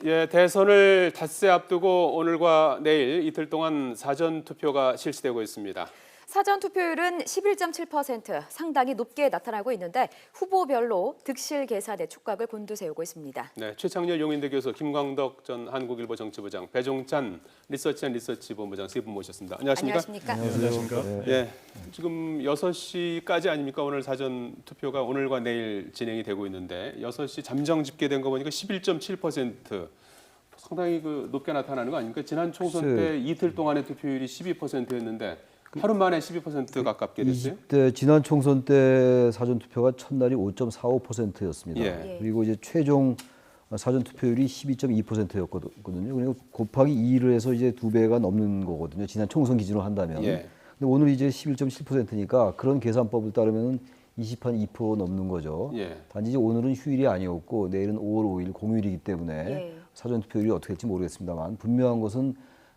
예, 대선을 닷새 앞두고 오늘과 내일 이틀 동안 사전 투표가 실시되고 있습니다. 사전 투표율은 11.7%, 상당히 높게 나타나고 있는데 후보별로 득실 계산의 촉각을 곤두세우고 있습니다. 네, 최창렬 용인대 교수, 김광덕 전 한국일보 정치부장, 배종찬 리서치 본부장 세 분 모셨습니다. 안녕하십니까? 안녕하십니까? 예, 지금 6시까지 아닙니까? 오늘 사전 투표가 오늘과 내일 진행이 되고 있는데 6시 잠정 집계된 거 보니까 11.7%. 상당히 높게 나타나는 거 아닙니까? 지난 총선 때 이틀 동안의 투표율이 12%였는데 하루 만에 12% 가깝게 됐어요. 20대 지난 총선 때 사전 투표가 첫날이 5.45%였습니다. 예. 그리고 이제 최종 사전 투표율이 12.2%였거든요. 그리고 곱하기 2를 해서 이제 2배가 넘는 거거든요. 지난 총선 기준으로 한다면. 예. 근데 오늘 이제 11.7%니까 그런 계산법을 따르면 2% 넘는 거죠. 예. 단지 이제 오늘은 휴일이 아니었고 내일은 5월 5일 공휴일이기 때문에 예. 사전 투표율이 어떻게 될지 모르겠습니다만 분명한 것은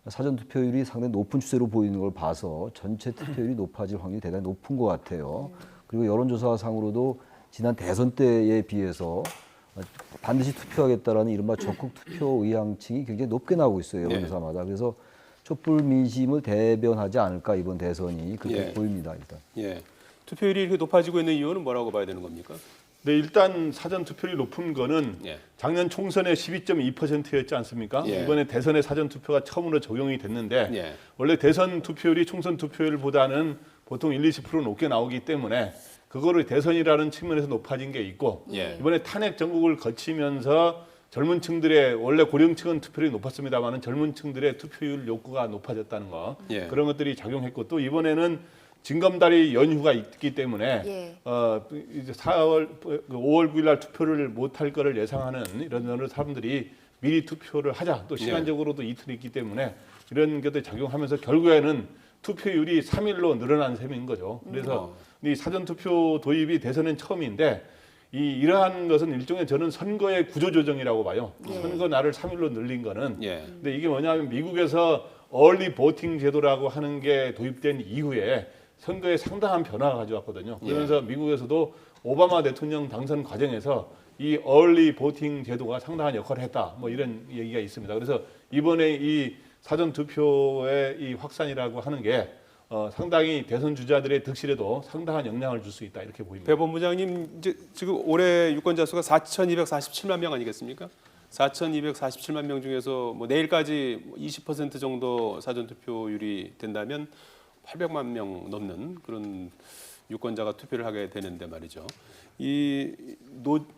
사전 투표율이 상당히 높은 추세로 보이는 걸 봐서 전체 투표율이 높아질 확률이 대단히 높은 것 같아요. 그리고 여론조사상으로도 지난 대선 때에 비해서 반드시 투표하겠다라는 이른바 적극 투표 의향층이 굉장히 높게 나오고 있어요. 여론조사마다. 그래서 촛불 민심을 대변하지 않을까 이번 대선이 그렇게 보입니다. 일단. 예. 투표율이 이렇게 높아지고 있는 이유는 뭐라고 봐야 되는 겁니까? 네, 일단 사전 투표율이 높은 거는 예. 작년 총선에 12.2%였지 않습니까? 예. 이번에 대선에 사전 투표가 처음으로 적용이 됐는데 예. 원래 대선 투표율이 총선 투표율보다는 보통 1-20% 높게 나오기 때문에 그거를 대선이라는 측면에서 높아진 게 있고 예. 이번에 탄핵 전국을 거치면서 젊은 층들의 원래 고령층은 투표율이 높았습니다만은 젊은 층들의 투표율 욕구가 높아졌다는 거 예. 그런 것들이 작용했고 또 이번에는 징검다리 연휴가 있기 때문에 예. 이제 5월 9일 날 투표를 못할 거를 예상하는 이런 사람들이 미리 투표를 하자. 또 시간적으로도 이틀이 있기 때문에 이런 것들이 작용하면서 결국에는 투표율이 3일로 늘어난 셈인 거죠. 그래서 이 사전 투표 도입이 대선은 처음인데 이러한 것은 일종의 저는 선거의 구조조정이라고 봐요. 선거 날을 3일로 늘린 거는. 예. 근데 이게 뭐냐면 미국에서 얼리 보팅 제도라고 하는 게 도입된 이후에 선거에 상당한 변화가 가져왔거든요. 그러면서 미국에서도 오바마 대통령 당선 과정에서 이 얼리 보팅 제도가 상당한 역할을 했다. 뭐 이런 얘기가 있습니다. 그래서 이번에 이 사전 투표의 이 확산이라고 하는 게 상당히 대선 주자들의 득실에도 상당한 영향을 줄 수 있다 이렇게 보입니다. 배 본부장님, 이제 지금 올해 유권자 수가 4,247만 명 아니겠습니까? 4,247만 명 중에서 뭐 내일까지 20% 정도 사전 투표율이 된다면 800만 명 넘는 그런 유권자가 투표를 하게 되는데 말이죠. 이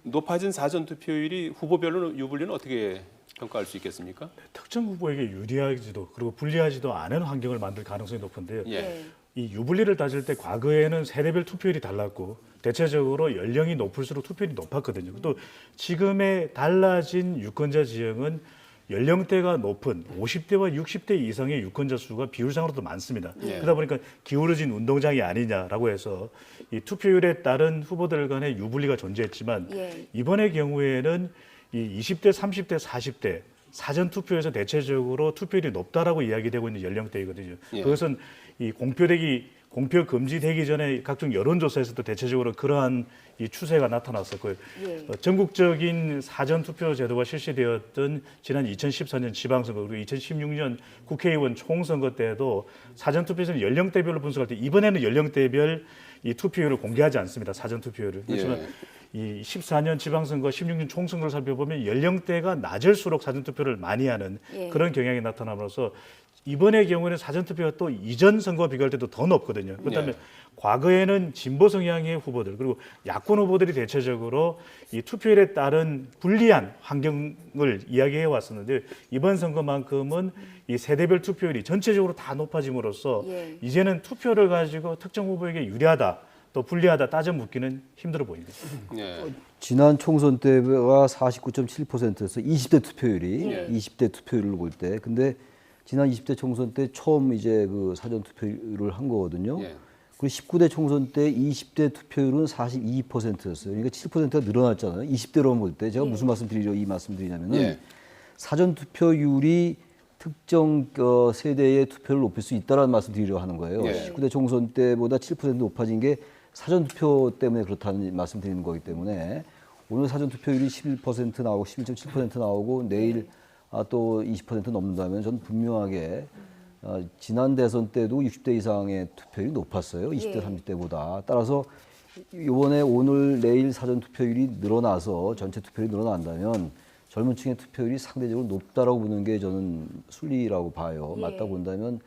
높아진 사전 투표율이 후보별로 유불리는 어떻게 평가할 수 있겠습니까? 특정 후보에게 유리하지도 그리고 불리하지도 않은 환경을 만들 가능성이 높은데요. 예. 이 유불리를 따질 때 과거에는 세대별 투표율이 달랐고 대체적으로 연령이 높을수록 투표율이 높았거든요. 또 지금의 달라진 유권자 지형은 연령대가 높은 50대와 60대 이상의 유권자 수가 비율상으로도 많습니다. 그러다 보니까 기울어진 운동장이 아니냐라고 해서 이 투표율에 따른 후보들 간의 유불리가 존재했지만 이번의 경우에는 이 20대, 30대, 40대 사전 투표에서 대체적으로 투표율이 높다라고 이야기되고 있는 연령대이거든요. 그것은 이 공표 금지되기 전에 각종 여론조사에서도 대체적으로 그러한 이 추세가 나타났었고요. 전국적인 사전 투표 제도가 실시되었던 지난 2014년 지방선거 그리고 2016년 국회의원 총선거 때도 사전 투표에서는 연령대별로 분석할 때 이번에는 연령대별 이 투표율을 공개하지 않습니다. 사전 투표율을. 그렇지만 이 14년 지방선거, 16년 총선거를 살펴보면 연령대가 낮을수록 사전 투표를 많이 하는 그런 경향이 나타남으로써 이번의 경우에는 사전투표가 또 이전 선거와 비교할 때도 더 높거든요. 그렇다면 과거에는 진보 성향의 후보들 그리고 야권 후보들이 대체적으로 이 투표율에 따른 불리한 환경을 이야기해 왔었는데 이번 선거만큼은 이 세대별 투표율이 전체적으로 다 높아짐으로써 이제는 투표를 가지고 특정 후보에게 유리하다 또 불리하다 따져 묻기는 힘들어 보입니다. 지난 총선 때가 49.7%였어요. 20대 투표율이 20대 투표율을 볼 때. 근데 지난 20대 총선 때 처음 이제 그 사전 투표율을 한 거거든요. 그리고 19대 총선 때 20대 투표율은 42%였어요. 그러니까 7%가 늘어났잖아요. 20대로만 볼 때. 제가 무슨 이 말씀드리냐면은 사전 투표율이 특정 세대의 투표를 높일 수 있다라는 말씀드리려고 하는 거예요. 19대 총선 때보다 7% 높아진 게 사전 투표 때문에 그렇다는 말씀드리는 거기 때문에 오늘 사전 투표율이 11% 나오고 11.7% 나오고 내일 또 20% 넘는다면 저는 분명하게 지난 대선 때도 60대 이상의 투표율이 높았어요. 20대, 예. 30대보다. 따라서 이번에 오늘 내일 사전 투표율이 늘어나서 전체 투표율이 늘어난다면 젊은 층의 투표율이 상대적으로 높다라고 보는 게 저는 순리라고 봐요. 예. 맞다고 본다면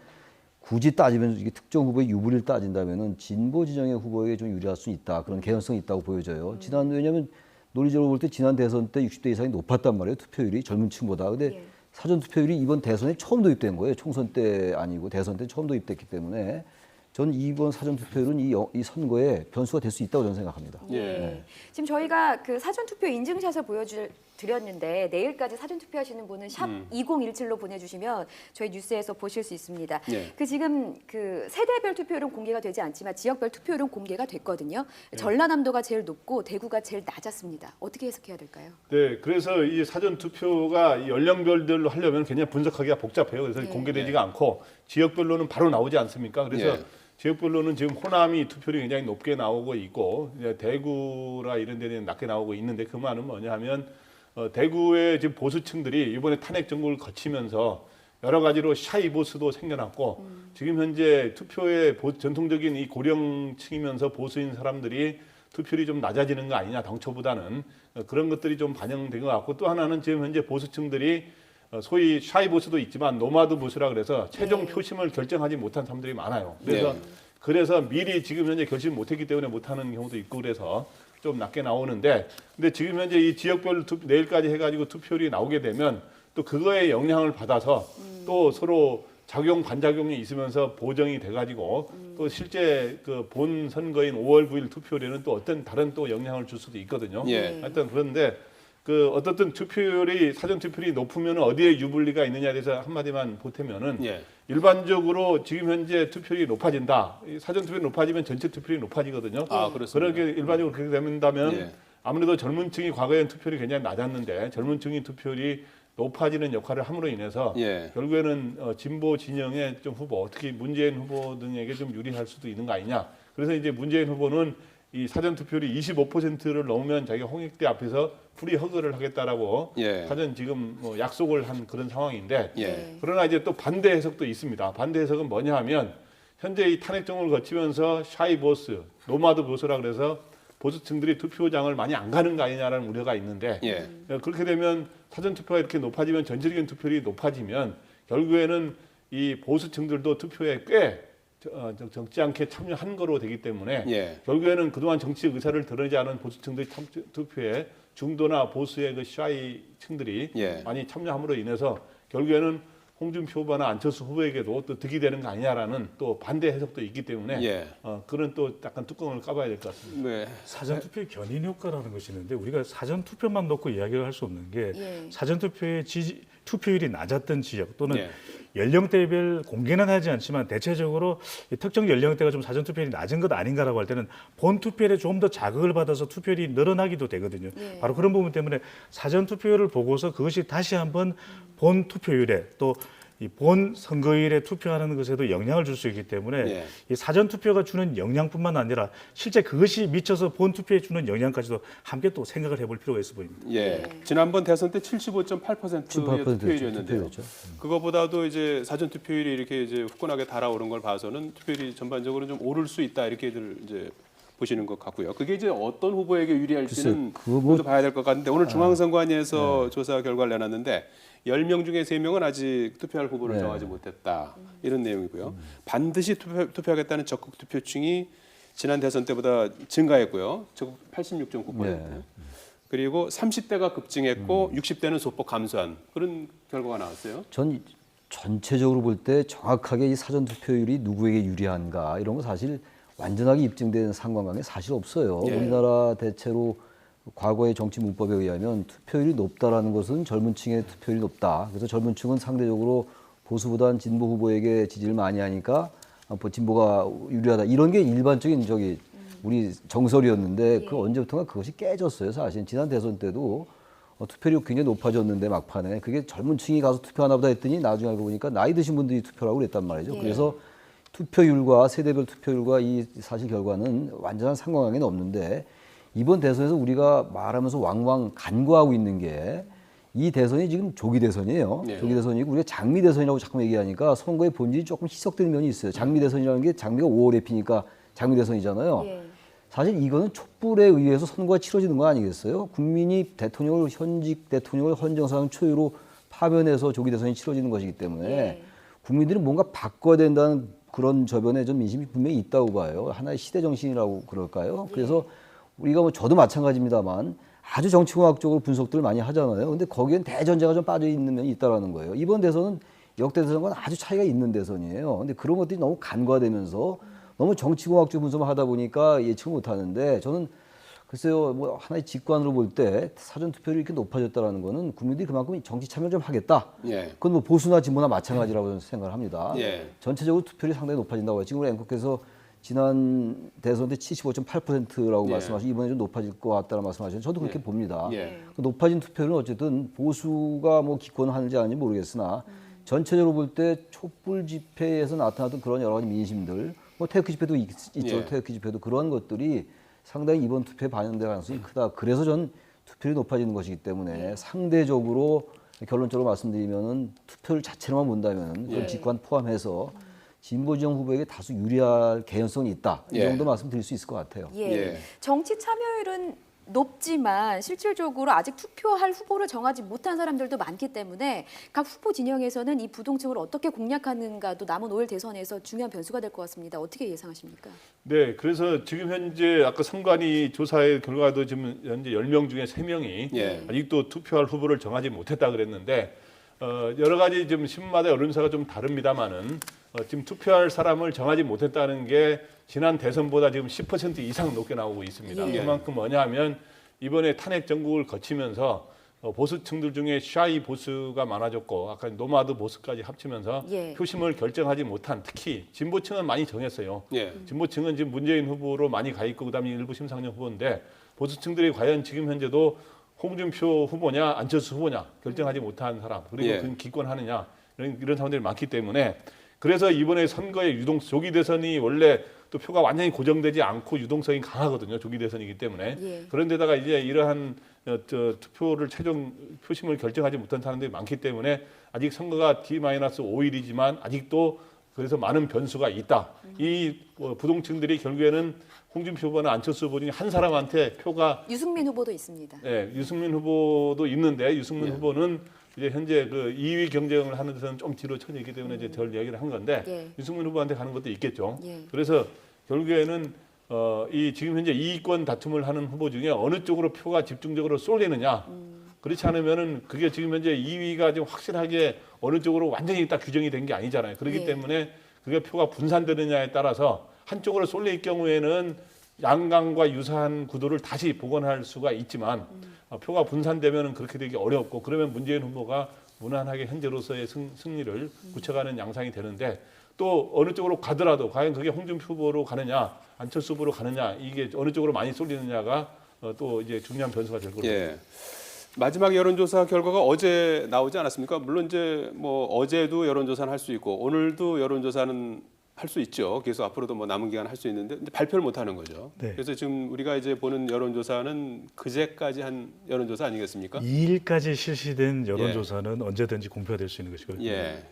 굳이 따지면 이게 특정 후보의 유불리를 따진다면은 진보 진영의 후보에게 좀 유리할 수 있다. 그런 개연성이 있다고 보여져요. 왜냐하면 논리적으로 볼 때 지난 대선 때 60대 이상이 높았단 말이에요. 투표율이 젊은 층보다. 근데 예. 사전 투표율이 이번 대선에 처음 도입된 거예요. 총선 때 아니고 대선 때 처음 도입됐기 때문에 전 이번 사전 투표율은 이 선거에 변수가 될 수 있다고 저는 생각합니다. 예. 지금 저희가 그 사전 투표 인증샷을 보여드렸는데 내일까지 사전 투표하시는 분은 샵 2017로 보내주시면 저희 뉴스에서 보실 수 있습니다. 예. 그 지금 그 세대별 투표율은 공개가 되지 않지만 지역별 투표율은 공개가 됐거든요. 전라남도가 제일 높고 대구가 제일 낮았습니다. 어떻게 해석해야 될까요? 네, 그래서 이 사전 투표가 연령별로 하려면 굉장히 분석하기가 복잡해요. 그래서 네. 공개되지가 않고 지역별로는 바로 나오지 않습니까? 그래서 예. 지역별로는 지금 호남이 투표율이 굉장히 높게 나오고 있고 이제 대구라 이런 데는 낮게 나오고 있는데 그 말은 뭐냐 하면 대구의 지금 보수층들이 이번에 탄핵 정국을 거치면서 여러 가지로 샤이 보수도 생겨났고 지금 현재 투표의 전통적인 이 고령층이면서 보수인 사람들이 투표율이 좀 낮아지는 거 아니냐 당초보다는 그런 것들이 좀 반영된 것 같고 또 하나는 지금 현재 보수층들이 소위 샤이 보수도 있지만 노마드 보수라 그래서 최종 표심을 결정하지 못한 사람들이 많아요. 그래서 미리 지금 현재 결심 못했기 때문에 못하는 경우도 있고 그래서 좀 낮게 나오는데 근데 지금 현재 이 지역별 내일까지 해가지고 투표율이 나오게 되면 또 그거에 영향을 받아서 또 서로 작용 반작용이 있으면서 보정이 돼가지고 또 실제 그 본 선거인 5월 9일 투표율에는 또 어떤 다른 또 영향을 줄 수도 있거든요. 예. 하여튼 그런데 그 어떻든 투표율이 사전 투표율이 높으면 어디에 유불리가 있느냐에 대해서 한마디만 보태면은 예. 일반적으로 지금 현재 투표율이 높아진다. 이 사전 투표율이 높아지면 전체 투표율이 높아지거든요. 아, 그렇습니다. 그렇게 일반적으로 그렇게 된다면 예. 아무래도 젊은 층이 과거에는 투표율이 굉장히 낮았는데 젊은 층이 투표율이 높아지는 역할을 함으로 인해서 예. 결국에는 진보 진영의 좀 후보, 특히 문재인 후보 등에게 좀 유리할 수도 있는 거 아니냐. 그래서 이제 문재인 후보는 이 사전 투표율이 25%를 넘으면 자기가 홍익대 앞에서 프리 허그를 하겠다라고 예. 사전 지금 뭐 약속을 한 그런 상황인데 예. 그러나 이제 또 반대 해석도 있습니다. 반대 해석은 뭐냐 하면 현재 이 탄핵 정국을 거치면서 샤이 보스, 노마드 보수라 그래서 보수층들이 투표장을 많이 안 가는 거 아니냐라는 우려가 있는데 예. 그렇게 되면 사전 투표가 이렇게 높아지면 전체적인 투표율이 높아지면 결국에는 이 보수층들도 투표에 꽤 적지 않게 참여한 거로 되기 때문에 예. 결국에는 그동안 정치 의사를 드러내지 않은 보수층들이 투표에 중도나 보수의 그 샤이 층들이 예. 많이 참여함으로 인해서 결국에는 홍준표 후보나 안철수 후보에게도 또 득이 되는 거 아니냐라는 또 반대 해석도 있기 때문에 예. 그런 또 약간 뚜껑을 까봐야 될 것 같습니다. 네. 사전 투표의 견인 효과라는 것이 있는데 우리가 사전 투표만 놓고 이야기를 할 수 없는 게 예. 사전 투표의 투표율이 낮았던 지역 또는 예. 연령대별 공개는 하지 않지만 대체적으로 이 특정 연령대가 좀 사전 투표율이 낮은 것 아닌가라고 할 때는 본 투표율에 좀 더 자극을 받아서 투표율이 늘어나기도 되거든요. 예. 바로 그런 부분 때문에 사전 투표율을 보고서 그것이 다시 한번 본 투표율에 또 이 본 선거일에 투표하는 것에도 영향을 줄 수 있기 때문에 예. 이 사전 투표가 주는 영향뿐만 아니라 실제 그것이 미쳐서 본 투표에 주는 영향까지도 함께 또 생각을 해볼 필요가 있어 보입니다. 예. 지난번 대선 때 75.8%의 18% 투표율이었는데요. 투표율이었죠. 그거보다도 이제 사전 투표율이 이렇게 이제 후끈하게 달아오른 걸 봐서는 투표율이 전반적으로 좀 오를 수 있다 이렇게들 이제 보시는 것 같고요. 그게 이제 어떤 후보에게 유리할지는 글쎄, 그거 먼저 봐야 될 것 같은데 오늘 중앙선관위에서 조사 결과를 내놨는데 10명 중에 3명은 아직 투표할 후보를 네. 정하지 못했다. 이런 내용이고요. 반드시 투표하겠다는 적극 투표층이 지난 대선 때보다 증가했고요. 적극 86.9%. 네. 그리고 30대가 급증했고 60대는 소폭 감소한 그런 결과가 나왔어요. 전 전체적으로 볼 때 정확하게 이 사전 투표율이 누구에게 유리한가 이런 거 사실 완전하게 입증된 상관관계 사실 없어요. 예. 우리나라 대체로 과거의 정치 문법에 의하면 투표율이 높다라는 것은 젊은 층의 투표율이 높다. 그래서 젊은 층은 상대적으로 보수보다는 진보 후보에게 지지를 많이 하니까 진보가 유리하다. 이런 게 일반적인 우리 정설이었는데 그 언제부턴가 그것이 깨졌어요. 사실 지난 대선 때도 투표율이 굉장히 높아졌는데 막판에 그게 젊은 층이 가서 투표하나 보다 했더니 나중에 알고 보니까 나이 드신 분들이 투표를 하고 그랬단 말이죠. 그래서 투표율과 세대별 투표율과 이 사실 결과는 완전한 상관관계는 없는데 이번 대선에서 우리가 말하면서 왕왕 간과하고 있는 게 이 대선이 지금 조기 대선이에요. 네. 조기 대선이고 우리가 장미 대선이라고 자꾸 얘기하니까 선거의 본질이 조금 희석되는 면이 있어요. 장미 대선이라는 게 장미가 5월에 피니까 장미 대선이잖아요. 예. 사실 이거는 촛불에 의해서 선거가 치러지는 거 아니겠어요? 국민이 대통령을 현직 대통령을 헌정사상 초유로 파변해서 조기 대선이 치러지는 것이기 때문에 예. 국민들이 뭔가 바꿔야 된다는 그런 저변에 좀 민심이 분명히 있다고 봐요. 하나의 시대 정신이라고 그럴까요? 그래서 우리가 뭐 저도 마찬가지입니다만 아주 정치공학적으로 분석들을 많이 하잖아요. 근데 거기엔 대전제가 좀 빠져 있는 면이 있다라는 거예요. 이번 대선은 역대 대선과는 아주 차이가 있는 대선이에요. 근데 그런 것들이 너무 간과되면서 너무 정치공학적 분석을 하다 보니까 예측을 못 하는데 저는 글쎄요, 뭐 하나의 직관으로 볼 때 사전 투표율이 이렇게 높아졌다라는 거는 국민들이 그만큼 정치 참여를 좀 하겠다. 예. 그건 뭐 보수나 진보나 마찬가지라고 저는 생각을 합니다. 예. 전체적으로 투표율이 상당히 높아진다고 해요. 지금 우리 앵커께서 지난 대선 때 75.8%라고 예. 말씀하시고 이번에 좀 높아질 것 같다는 말씀하셨는데 저도 그렇게 봅니다. 예. 그 높아진 투표율은 어쨌든 보수가 뭐 기권하는지 아닌지 모르겠으나 전체적으로 볼 때 촛불 집회에서 나타났던 그런 여러 가지 민심들, 뭐 테이크 집회도 있죠. 예. 테이크 집회도 그런 것들이 상당히 이번 투표에 반영될 가능성이 크다. 그래서 전 투표율이 높아지는 것이기 때문에 상대적으로 결론적으로 말씀드리면은 투표율 자체로만 본다면 그런 예. 직관 포함해서 진보 지정 후보에게 다소 유리할 개연성이 있다. 이 예. 정도 말씀드릴 수 있을 것 같아요. 예. 예. 정치 참여율은 높지만 실질적으로 아직 투표할 후보를 정하지 못한 사람들도 많기 때문에 각 후보 진영에서는 이 부동층을 어떻게 공략하는가도 남은 5일 대선에서 중요한 변수가 될 것 같습니다. 어떻게 예상하십니까? 네, 그래서 지금 현재 아까 선관위 조사의 결과도 지금 현재 10명 중에 3명이 예. 아직도 투표할 후보를 정하지 못했다 그랬는데 여러 가지 지금 신문마다 언론사가 좀 다릅니다만은 지금 투표할 사람을 정하지 못했다는 게 지난 대선보다 지금 10% 이상 높게 나오고 있습니다. 예. 그만큼 뭐냐면 이번에 탄핵 정국을 거치면서 보수층들 중에 샤이 보수가 많아졌고 아까 노마드 보수까지 합치면서 예. 표심을 결정하지 못한 특히 진보층은 많이 정했어요. 예. 진보층은 지금 문재인 후보로 많이 가 있고 그다음에 일부 심상정 후보인데 보수층들이 과연 지금 현재도 홍준표 후보냐 안철수 후보냐 결정하지 못한 사람 그리고 예. 그 기권하느냐 이런 사람들이 많기 때문에 그래서 이번에 선거의 조기 대선이 원래 또 표가 완전히 고정되지 않고 유동성이 강하거든요. 조기 대선이기 때문에 예. 그런데다가 이제 이러한 투표를 최종 표심을 결정하지 못한 사람들이 많기 때문에 아직 선거가 D-5일이지만 아직도 그래서 많은 변수가 있다. 이 부동층들이 결국에는 홍준표 후보나 안철수 후보 중에 한 사람한테 표가 유승민 후보도 있습니다. 네, 유승민 후보도 있는데 유승민 예. 후보는 이제 현재 그 2위 경쟁을 하는 데서는 좀 뒤로 쳐내기 때문에 이제 덜 얘기를 한 건데 예. 유승민 후보한테 가는 것도 있겠죠. 예. 그래서 결국에는 이 지금 현재 이권 다툼을 하는 후보 중에 어느 쪽으로 표가 집중적으로 쏠리느냐. 그렇지 않으면은 그게 지금 현재 2위가 지금 확실하게 어느 쪽으로 완전히 딱 규정이 된 게 아니잖아요. 그렇기 예. 때문에 그게 표가 분산되느냐에 따라서 한쪽으로 쏠릴 경우에는 양강과 유사한 구도를 다시 복원할 수가 있지만 표가 분산되면은 그렇게 되기 어렵고 그러면 문재인 후보가 무난하게 현재로서의 승리를 굳혀가는 양상이 되는데 또 어느 쪽으로 가더라도 과연 그게 홍준표 후보로 가느냐 안철수 후보로 가느냐 이게 어느 쪽으로 많이 쏠리느냐가 또 이제 중요한 변수가 될 거로 예. 마지막 여론조사 결과가 어제 나오지 않았습니까? 물론 이제 뭐 어제도 여론조사는 할 수 있고 오늘도 여론조사는 할 수 있죠. 그래서 앞으로도 뭐 남은 기간 할 수 있는데 근데 발표를 못 하는 거죠. 네. 그래서 지금 우리가 이제 보는 여론조사는 그제까지 한 여론조사 아니겠습니까? 2일까지 실시된 여론조사는 언제든지 공표가 될 수 있는 것이거든요. 예.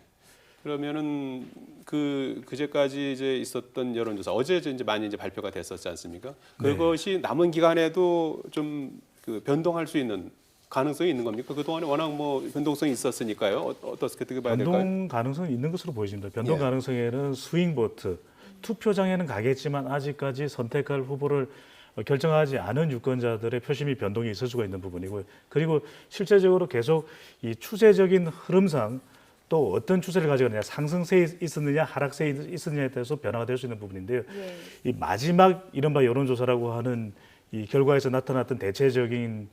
그러면은 그제까지 이제 있었던 여론조사 어제 이제 많이 이제 발표가 됐었지 않습니까? 그것이 남은 기간에도 좀 그 변동할 수 있는 가능성이 있는 겁니까? 그 동안에 워낙 뭐 변동성이 있었으니까요. 어떻게 봐야 될까요? 변동 가능성이 있는 것으로 보여집니다. 변동 예. 가능성에는 스윙 보트, 투표장에는 가겠지만 아직까지 선택할 후보를 결정하지 않은 유권자들의 표심이 변동이 있을 수가 있는 부분이고요. 그리고 실제적으로 계속 이 추세적인 흐름상 또 어떤 추세를 가져가느냐, 상승세에 있었느냐, 하락세에 있었느냐에 따라서 변화가 될 수 있는 부분인데요. 예. 이 마지막 이른바 여론조사라고 하는 이 결과에서 나타났던 대체적인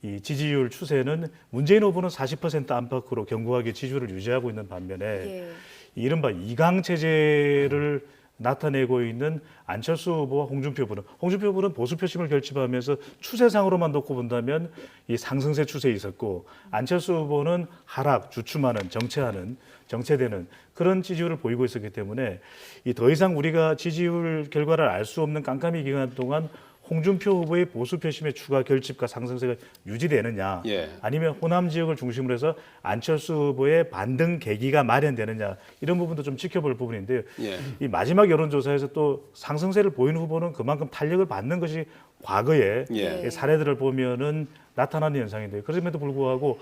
이 지지율 추세는 문재인 후보는 40% 안팎으로 견고하게 지지율을 유지하고 있는 반면에 예. 이른바 이강 체제를 나타내고 있는 안철수 후보와 홍준표 후보는 보수 표심을 결집하면서 추세상으로만 놓고 본다면 이 상승세 추세에 있었고 안철수 후보는 하락, 주춤하는, 정체되는 그런 지지율을 보이고 있었기 때문에 이 더 이상 우리가 지지율 결과를 알 수 없는 깜깜이 기간 동안 홍준표 후보의 보수 표심의 추가 결집과 상승세가 유지되느냐, 예. 아니면 호남 지역을 중심으로 해서 안철수 후보의 반등 계기가 마련되느냐 이런 부분도 좀 지켜볼 부분인데요. 예. 이 마지막 여론조사에서 또 상승세를 보이는 후보는 그만큼 탄력을 받는 것이 과거의 예. 사례들을 보면은 나타나는 현상인데요. 그럼에도 불구하고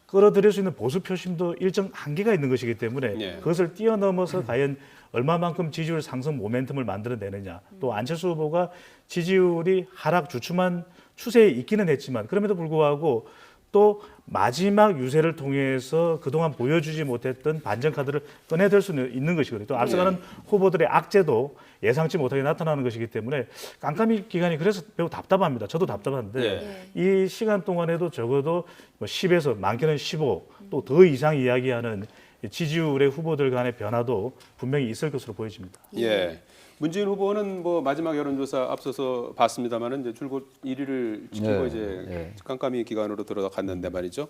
끌어들일 수 있는 보수 표심도 일정 한계가 있는 것이기 때문에 예. 그것을 뛰어넘어서 과연 얼마만큼 지지율 상승 모멘텀을 만들어내느냐. 또 안철수 후보가 지지율이 하락 주춤한 추세에 있기는 했지만 그럼에도 불구하고 또 마지막 유세를 통해서 그동안 보여주지 못했던 반전 카드를 꺼내들 수는 있는 것이거든요. 또 앞서가는 후보들의 악재도 예상치 못하게 나타나는 것이기 때문에 깜깜이 기간이 그래서 매우 답답합니다. 저도 답답한데 이 시간 동안에도 적어도 뭐 10에서 많게는 15, 또 더 이상 이야기하는 지지율의 후보들 간의 변화도 분명히 있을 것으로 보여집니다. 예. 문재인 후보는 뭐 마지막 여론조사 앞서서 봤습니다만은 이제 줄곧 1위를 지키고 네, 이제 네. 깜깜이 기간으로 들어갔는데 말이죠.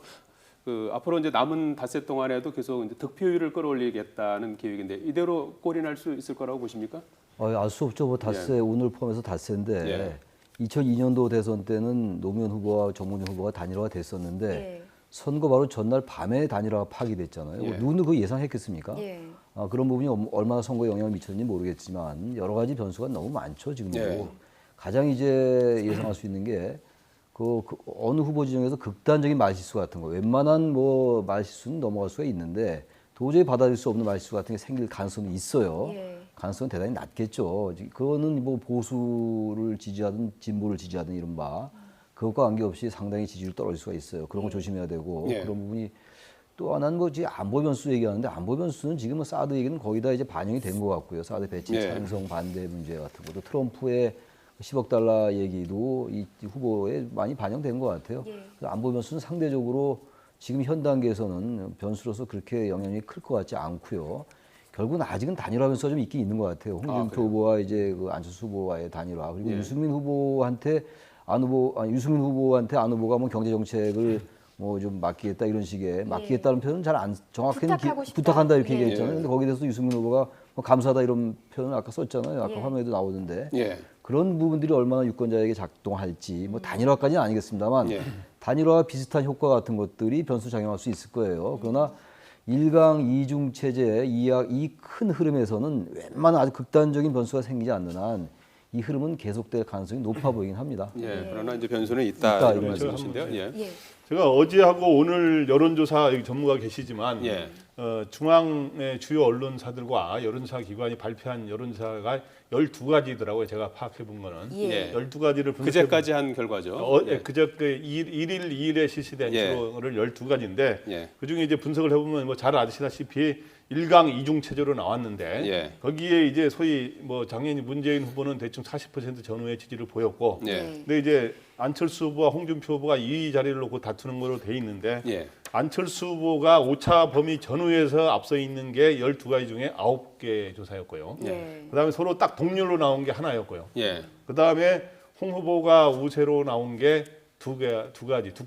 그 앞으로 이제 남은 닷새 동안에도 계속 이제 득표율을 끌어올리겠다는 계획인데 이대로 꼴이 날 수 있을 거라고 보십니까? 알 수 없죠. 뭐 닷새 오늘 포함해서 닷새인데 예. 2002년도 대선 때는 노무현 후보와 정몽준 후보가 단일화가 됐었는데 예. 선거 바로 전날 밤에 단일화가 파기됐잖아요. 예. 누구는 그거 예상했겠습니까? 예. 그런 부분이 얼마나 선거에 영향을 미쳤는지 모르겠지만 여러 가지 변수가 너무 많죠 지금도. 예. 가장 이제 예상할 수 있는 게 그 어느 후보 지정에서 극단적인 말실수 같은 거, 웬만한 뭐 말실수는 넘어갈 수가 있는데 도저히 받아들일 수 없는 말실수 같은 게 생길 가능성이 있어요. 예. 가능성은 대단히 낮겠죠. 그거는 뭐 보수를 지지하든 진보를 지지하든 이른바 그것과 관계없이 상당히 지지율 떨어질 수가 있어요. 그런 거 조심해야 되고 예. 그런 부분이 또 하나는 뭐 지금 안보 변수 얘기하는데 안보 변수는 지금은 사드 얘기는 거의 다 이제 반영이 된 것 같고요. 사드 배치 예. 찬성 반대 문제 같은 것도 트럼프의 10억 달러 얘기도 이 후보에 많이 반영된 것 같아요. 예. 그래서 안보 변수는 상대적으로 지금 현 단계에서는 변수로서 그렇게 영향이 클 것 같지 않고요. 결국은 아직은 단일화 변수가 좀 있긴 있는 것 같아요. 홍준표 그래요? 후보와 이제 그 안철수 후보와의 단일화 그리고 예. 유승민 후보한테 유승민 후보한테 안 후보가 뭐 경제 정책을 뭐 좀 맡기겠다 이런 식의 맡기겠다는 표현은 잘 안 정확히는 부탁하고 싶다. 부탁한다 이렇게 예. 얘기했잖아요. 예. 근데 거기에 대해서 유승민 후보가 뭐 감사하다 이런 표현을 아까 썼잖아요. 아까 예. 화면에도 나오던데 예. 그런 부분들이 얼마나 유권자에게 작동할지 뭐 단일화까지는 아니겠습니다만 예. 단일화와 비슷한 효과 같은 것들이 변수 작용할 수 있을 거예요. 그러나 1강 2중 체제 이 큰 흐름에서는 웬만한 아주 극단적인 변수가 생기지 않는 한 이 흐름은 계속될 가능성이 높아 보이긴 합니다. 예. 그러나 이제 변수는 있다, 있다, 이런 이런 말씀이신데요. 예. 예. 제가 어제하고 오늘 여론조사 여기 전문가 계시지만 예. 중앙의 주요 언론사들과 여론조사 기관이 발표한 여론조사가 12가지더라고요. 제가 파악해 본 거는. 예. 12가지를 그제까지 한 결과죠. 예. 그저께 1일, 2일에 실시된 예. 주로를 12가지인데 예. 그중에 이제 분석을 해보면 뭐 잘 아시다시피 1강 2중 체제로 나왔는데 예. 거기에 이제 소위 뭐 작년 문재인 후보는 대충 40% 전후의 지지를 보였고 예. 근데 이제 안철수 후보와 홍준표 후보가 2위 자리를 놓고 다투는 걸로 돼 있는데 예. 안철수 후보가 오차 범위 전후에서 앞서 있는 게 12가지 중에 9개 조사였고요. 예. 그다음에 서로 딱 동률로 나온 게 하나였고요. 예. 그다음에 홍 후보가 우세로 나온 게 두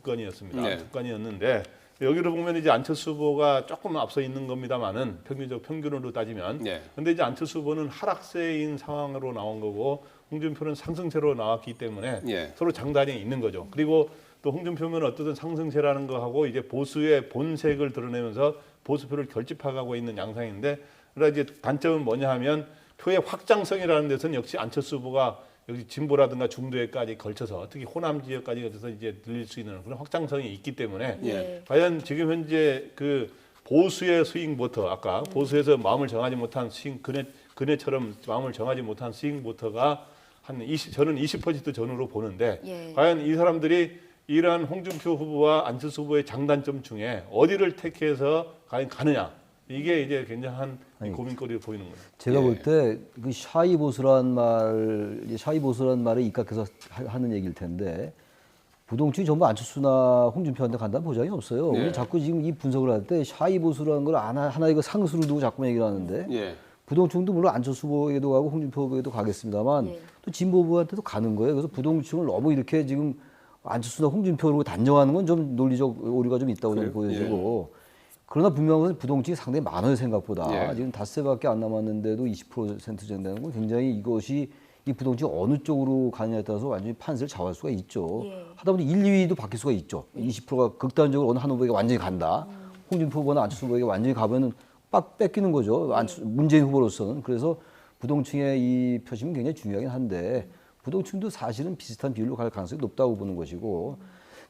건이었습니다. 네. 두 건이었는데 여기를 보면 이제 안철수 후보가 조금 앞서 있는 겁니다만은 평균으로 따지면. 예. 근데 이제 안철수 후보는 하락세인 상황으로 나온 거고 홍준표는 상승세로 나왔기 때문에 예. 서로 장단이 있는 거죠. 그리고 또 홍준표는 어떻든 상승세라는 거하고 이제 보수의 본색을 드러내면서 보수표를 결집해가고 있는 양상인데 그러나 이제 단점은 뭐냐 하면 표의 확장성이라는 데서는 역시 안철수 후보가 여기 진보라든가 중도에까지 걸쳐서 특히 호남 지역까지 걸쳐서 이제 늘릴 수 있는 그런 확장성이 있기 때문에 예. 과연 지금 현재 그 보수의 스윙 보터 아까 보수에서 마음을 정하지 못한 스윙 그네처럼 마음을 정하지 못한 스윙 보터가 한 20, 저는 20% 전후로 보는데 예. 과연 이 사람들이 이러한 홍준표 후보와 안철수 후보의 장단점 중에 어디를 택해서 과연 가느냐 이게 이제 굉장한 고민거리로 보이는 거예요. 제가 예. 볼 때 그 샤이 보수란 말에 입각해서 하는 얘기일 텐데 부동층이 전부 안철수나 홍준표한테 간다는 보장이 없어요. 예. 우리 자꾸 지금 이 분석을 할 때 샤이 보수라는 걸 하나 이거 상수를 두고 자꾸 얘기를 하는데 예. 부동층도 물론 안철수 후보에게도 가고 홍준표 후보에게도 가겠습니다만 예. 또 진보 후보한테도 가는 거예요. 그래서 부동층을 너무 이렇게 지금 안철수나 홍준표로 단정하는 건 좀 논리적 오류가 좀 있다고 저는 그래요? 보여지고 그러나 분명한 것은 부동층이 상당히 많아요 생각보다. 예. 지금 닷새밖에 안 남았는데도 20% 정도 되는 건 굉장히 이것이 이 부동층이 어느 쪽으로 가느냐에 따라서 완전히 판세를 좌우할 수가 있죠. 예. 하다 보니 1, 2위도 바뀔 수가 있죠. 20%가 극단적으로 어느 한 후보에게 완전히 간다. 홍준표 후보나 안철수 후보에게 완전히 가면은 빡 뺏기는 거죠. 문재인 후보로서는. 그래서 부동층의 이 표심은 굉장히 중요하긴 한데 부동층도 사실은 비슷한 비율로 갈 가능성이 높다고 보는 것이고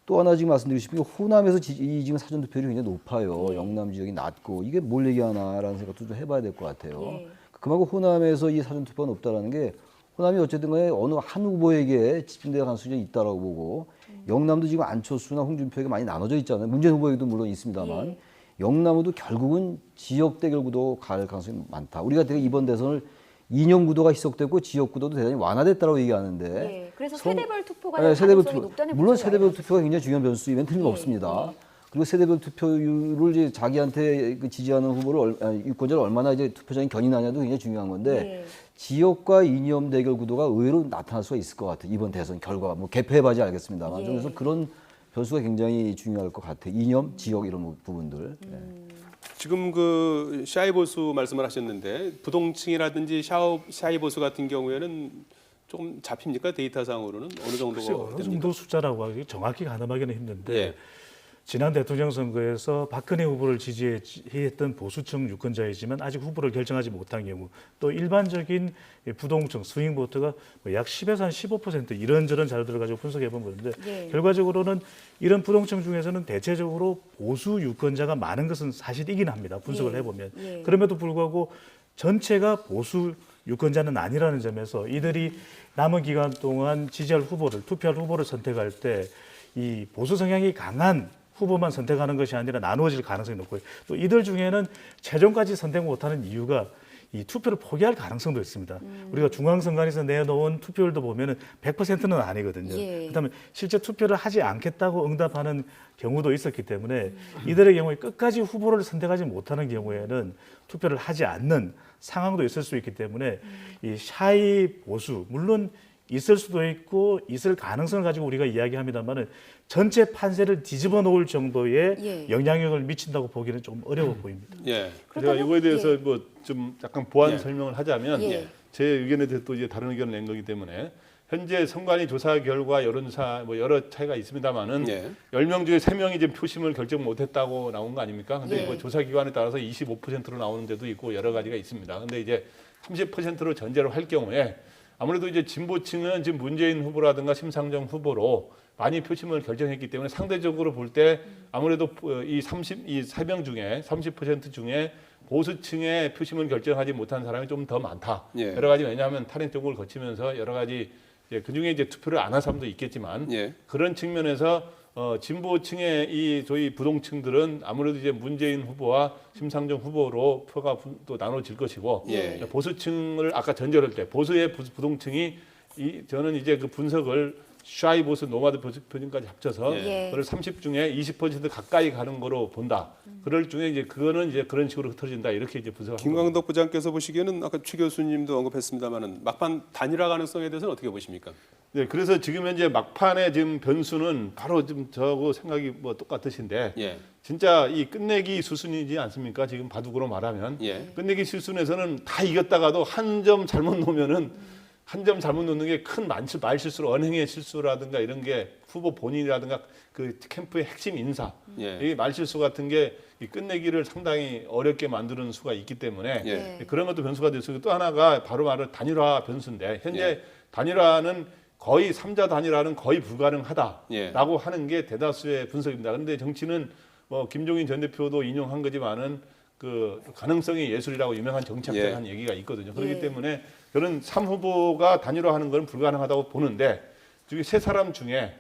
또 하나 지금 말씀드리고 싶은 게 호남에서 이 지금 사전 투표율이 굉장히 높아요. 영남 지역이 낮고 이게 뭘 얘기하나라는 생각도 좀 해봐야 될 것 같아요. 예. 그만큼 호남에서 이 사전 투표가 높다라는 게 호남이 어쨌든 간에 어느 한 후보에게 집중될 가능성이 있다라고 보고 영남도 지금 안철수나 홍준표에게 많이 나눠져 있잖아요. 문재인 후보에게도 물론 있습니다만 예. 영남도 결국은 지역 대결 구도 갈 가능성이 많다. 우리가 되게 이번 대선을 이념 구도가 희석됐고 지역 구도도 대단히 완화됐다고 얘기하는데 예. 그래서 성- 세대별 투표가 네, 될 세대별 가능성이 투표. 높다는 물론 분석이 세대별 많이 투표가 굉장히 중요한 변수이면 틀림없습니다. 그리고 세대별 투표율을 이제 자기한테 그 지지하는 후보를 유권자를 얼마나 이제 투표장에 견인하냐도 굉장히 중요한 건데 예. 지역과 이념 대결 구도가 의외로 나타날 수가 있을 것 같아요. 이번 대선 결과 뭐 개표해봐야지 알겠습니다만 예. 그래서 그런 변수가 굉장히 중요할 것 같아요. 이념, 지역 이런 부분들. 네. 지금 그 샤이보수 말씀을 하셨는데 부동층이라든지 샤이보수 같은 경우에는 조금 잡힙니까? 데이터상으로는 어느 정도가 글쎄 어느 됩니까? 정도 숫자라고 하기 정확히 가늠하기는 힘든데 예. 지난 대통령 선거에서 박근혜 후보를 지지했던 보수층 유권자이지만 아직 후보를 결정하지 못한 경우 또 일반적인 부동층 스윙 보트가 약 10에서 한 15% 이런저런 자료들을 가지고 분석해 본 건데 예. 결과적으로는 이런 부동층 중에서는 대체적으로 보수 유권자가 많은 것은 사실이긴 합니다. 분석을 예. 해보면 예. 그럼에도 불구하고 전체가 보수 유권자는 아니라는 점에서 이들이 남은 기간 동안 지지할 후보를 투표할 후보를 선택할 때 이 보수 성향이 강한 후보만 선택하는 것이 아니라 나누어질 가능성이 높고요. 또 이들 중에는 최종까지 선택 못하는 이유가 이 투표를 포기할 가능성도 있습니다. 우리가 중앙선관위에서 내놓은 투표율도 보면은 100%는 아니거든요. 예. 그다음에 실제 투표를 하지 않겠다고 응답하는 경우도 있었기 때문에 이들의 경우에 끝까지 후보를 선택하지 못하는 경우에는 투표를 하지 않는 상황도 있을 수 있기 때문에 이 샤이 보수 물론 있을 수도 있고 있을 가능성을 가지고 우리가 이야기합니다만은 전체 판세를 뒤집어 놓을 정도의 예. 영향력을 미친다고 보기는 좀 어려워 보입니다. 예. 제가 그렇다면- 이거에 대해서 예. 뭐 좀 약간 보완 예. 설명을 하자면 예. 제 의견에 대해서 또 이제 다른 의견을 낸 거기 때문에 현재 선관위 조사 결과 여론조사 뭐 여러 차이가 있습니다만은 예. 10명 중에 3명이 지금 표심을 결정 못했다고 나온 거 아닙니까? 근데 예. 뭐 조사 기관에 따라서 25%로 나오는 데도 있고 여러 가지가 있습니다. 근데 이제 30%로 전제를 할 경우에 아무래도 이제 진보층은 지금 문재인 후보라든가 심상정 후보로 많이 표심을 결정했기 때문에 상대적으로 볼 때 아무래도 이 3명 중에 30% 중에 보수층의 표심을 결정하지 못한 사람이 좀 더 많다. 예. 여러 가지 왜냐하면 탈핵 쪽을 거치면서 여러 가지 그 중에 이제 투표를 안 한 사람도 있겠지만 예. 그런 측면에서 진보층의 이 저희 부동층들은 아무래도 이제 문재인 후보와 심상정 후보로 표가 또 나눠질 것이고 예. 보수층을 아까 전제할 때 보수의 부동층이 저는 이제 그 분석을 샤이 보수 노마드 표준까지 합쳐서 예. 그걸 30 중에 20% 가까이 가는 거로 본다. 그럴 중에 이제 그거는 이제 그런 식으로 흩어진다 이렇게 이제 분석을 합니다. 김광덕 부장께서 보시기에는 아까 최 교수님도 언급했습니다만은 막판 단일화 가능성에 대해서는 어떻게 보십니까? 네, 그래서 지금 현재 막판의 지금 변수는 바로 지금 저하고 생각이 뭐 똑같으신데 예. 진짜 이 끝내기 수순이지 않습니까? 지금 바둑으로 말하면 예. 끝내기 수순에서는 다 이겼다가도 한 점 잘못 놓으면은 한 점 잘못 놓는 게 큰 말실수로 언행의 실수라든가 이런 게 후보 본인이라든가 그 캠프의 핵심 인사 예. 이 말실수 같은 게 이 끝내기를 상당히 어렵게 만드는 수가 있기 때문에 예. 그런 것도 변수가 될 수 있고 또 하나가 바로 말을 단일화 변수인데 현재 예. 단일화는 거의 3자 단일화는 거의 불가능하다라고 예. 하는 게 대다수의 분석입니다. 그런데 정치는 뭐 김종인 전 대표도 인용한 거지만은 그 가능성이 예술이라고 유명한 정치학자가 예. 한 얘기가 있거든요. 그렇기 예. 때문에 저는 3후보가 단일화하는 건 불가능하다고 보는데 중에 세 사람 중에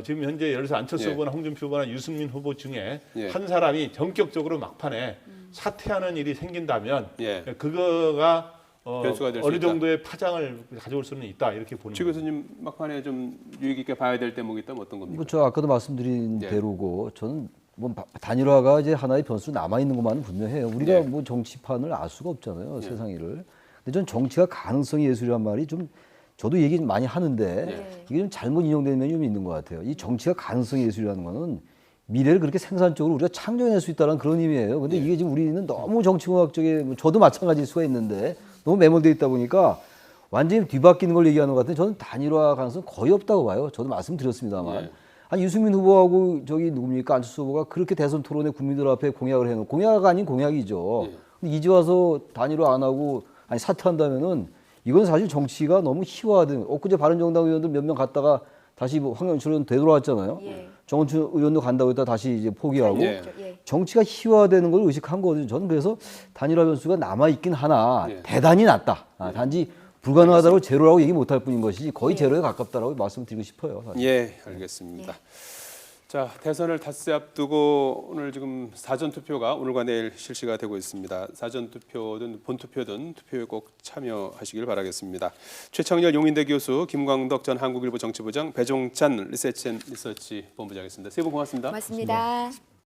지금 현재 예를 들어서 안철수 예. 후보나 홍준표 후보나 유승민 후보 중에 예. 한 사람이 전격적으로 막판에 사퇴하는 일이 생긴다면 예. 그거가 변수가 될수 어느 있다. 정도의 파장을 가져올 수는 있다 이렇게 보는 최 거죠. 교수님 막판에 좀 유익 있게 봐야 될 대목이 있다면 어떤 겁니까? 뭐 저 아까도 말씀드린 예. 대로고 저는 뭐 단일화가 이제 하나의 변수로 남아 있는 것만은 분명해요. 우리가 예. 뭐 정치판을 알 수가 없잖아요, 예. 세상 일을. 근데 전 정치가 가능성이 예술이란 말이 좀 저도 얘기 많이 하는데 예. 이게 좀 잘못 인용되는 면이 좀 있는 것 같아요. 이 정치가 가능성이 예술이라는 거는 미래를 그렇게 생산적으로 우리가 창조해낼 수 있다는 그런 의미예요. 근데 이게 지금 우리는 너무 정치공학적인 저도 마찬가지일 수가 있는데 너무 매몰돼 있다 보니까 완전히 뒤바뀌는 걸 얘기하는 것 같은데 저는 단일화 가능성 거의 없다고 봐요. 저도 말씀드렸습니다만. 네. 아니 유승민 후보하고 저기 누굽니까 안철수 후보가 그렇게 대선 토론에 국민들 앞에 공약을 해놓고 공약 아닌 공약이죠. 근데 이제 와서 단일화 안 하고 아니 사퇴한다면은 이건 사실 정치가 너무 희화된. 엊그제 바른정당 의원들 몇 명 갔다가 다시 뭐 황영철 의원 되돌아왔잖아요. 예. 정원춘 의원도 간다고 했다 다시 이제 포기하고 예. 예. 정치가 희화되는 걸 의식한 거거든요. 저는 그래서 단일화 변수가 남아 있긴 하나 예. 대단히 낮다. 단지 불가능하다고 제로라고 얘기 못할 뿐인 것이지 거의 제로에 가깝다라고 말씀드리고 싶어요. 사실. 예, 알겠습니다. 자, 대선을 닷새 앞두고 오늘 지금 사전 투표가 오늘과 내일 실시가 되고 있습니다. 사전 투표든 본 투표든 투표에 꼭 참여하시길 바라겠습니다. 최창렬 용인대 교수, 김광덕 전 한국일보 정치부장, 배종찬 리서치 본부장이었습니다. 세 분 고맙습니다. 고맙습니다.